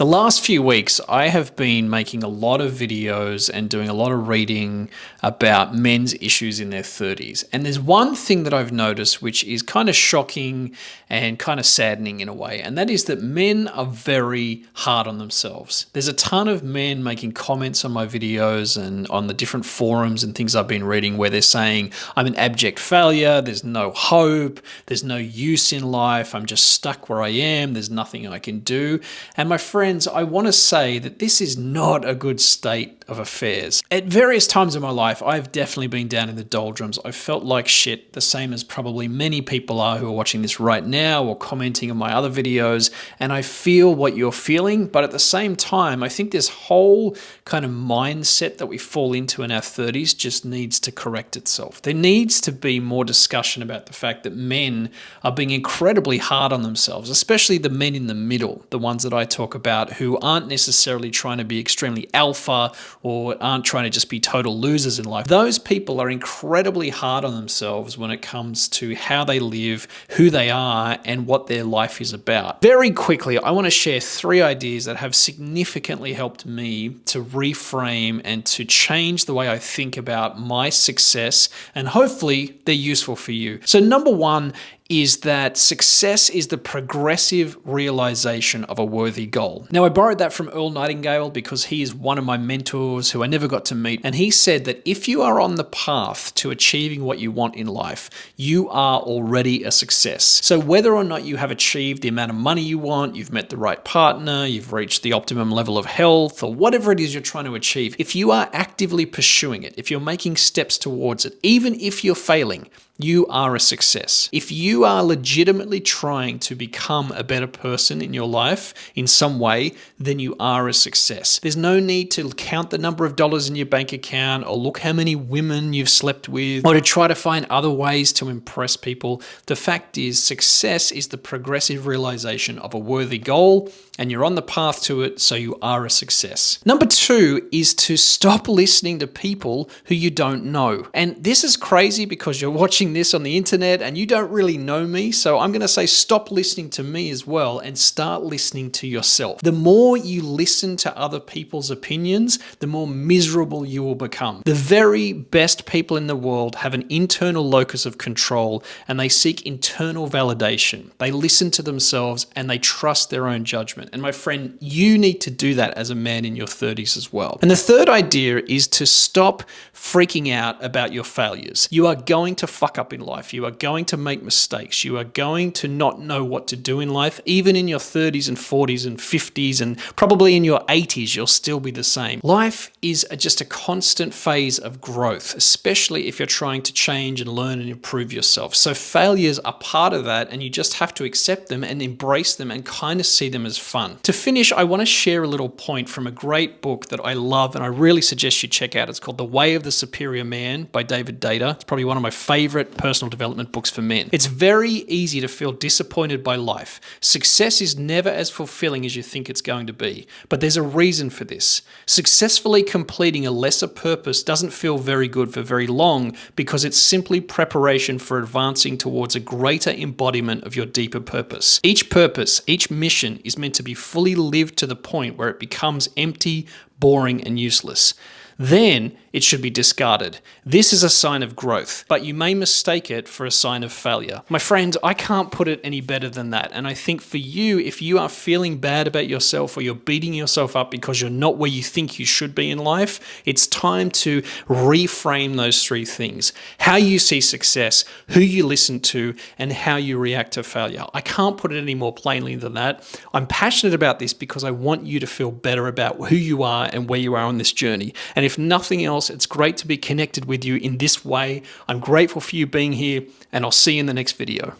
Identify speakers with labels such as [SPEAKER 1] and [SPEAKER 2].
[SPEAKER 1] The last few weeks, I have been making a lot of videos and doing a lot of reading about men's issues in their 30s. And there's one thing that I've noticed which is kind of shocking and kind of saddening in a way, and that is that men are very hard on themselves. There's a ton of men making comments on my videos and on the different forums and things I've been reading where they're saying, I'm an abject failure, there's no hope, there's no use in life, I'm just stuck where I am, there's nothing I can do. And my friends, I want to say that this is not a good state of affairs. At various times in my life, I've definitely been down in the doldrums. I've felt like shit, the same as probably many people are who are watching this right now or commenting on my other videos, and I feel what you're feeling, but at the same time, I think this whole kind of mindset that we fall into in our 30s just needs to correct itself. There needs to be more discussion about the fact that men are being incredibly hard on themselves, especially the men in the middle, the ones that I talk about who aren't necessarily trying to be extremely alpha or aren't trying to just be total losers in life. Those people are incredibly hard on themselves when it comes to how they live, who they are, and what their life is about. Very quickly, I want to share 3 ideas that have significantly helped me to reframe and to change the way I think about my success, and hopefully they're useful for you. So number 1 is that success is the progressive realization of a worthy goal. Now, I borrowed that from Earl Nightingale because he is one of my mentors who I never got to meet. And he said that if you are on the path to achieving what you want in life, you are already a success. So whether or not you have achieved the amount of money you want, you've met the right partner, you've reached the optimum level of health, or whatever it is you're trying to achieve, if you are actively pursuing it, if you're making steps towards it, even if you're failing, you are a success. If you are legitimately trying to become a better person in your life in some way, then you are a success. There's no need to count the number of dollars in your bank account or look how many women you've slept with or to try to find other ways to impress people. The fact is, success is the progressive realization of a worthy goal, and you're on the path to it, so you are a success. Number 2 is to stop listening to people who you don't know. And this is crazy because you're watching this on the internet and you don't really know me, so I'm going to say stop listening to me as well and start listening to yourself. The more you listen to other people's opinions, the more miserable you will become. The very best people in the world have an internal locus of control and they seek internal validation. They listen to themselves and they trust their own judgment. And my friend, you need to do that as a man in your 30s as well. And the third idea is to stop freaking out about your failures. You are going to fuck up in life. You are going to make mistakes. You are going to not know what to do in life. Even in your 30s and 40s and 50s and probably in your 80s, you'll still be the same. Life is just a constant phase of growth, especially if you're trying to change and learn and improve yourself. So failures are part of that, and you just have to accept them and embrace them and kind of see them as fun. To finish, I want to share a little point from a great book that I love and I really suggest you check out. It's called The Way of the Superior Man by David Data. It's probably one of my favorite personal development books for men. It's very easy to feel disappointed by life. Success is never as fulfilling as you think it's going to be, but there's a reason for this. Successfully completing a lesser purpose doesn't feel very good for very long because it's simply preparation for advancing towards a greater embodiment of your deeper purpose. Each mission is meant to be fully lived to the point where it becomes empty, boring, and useless. Then it should be discarded. This is a sign of growth, but you may mistake it for a sign of failure. My friends, I can't put it any better than that. And I think for you, if you are feeling bad about yourself or you're beating yourself up because you're not where you think you should be in life, it's time to reframe those 3 things. How you see success, who you listen to, and how you react to failure. I can't put it any more plainly than that. I'm passionate about this because I want you to feel better about who you are and where you are on this journey. And if nothing else, it's great to be connected with you in this way. I'm grateful for you being here, and I'll see you in the next video.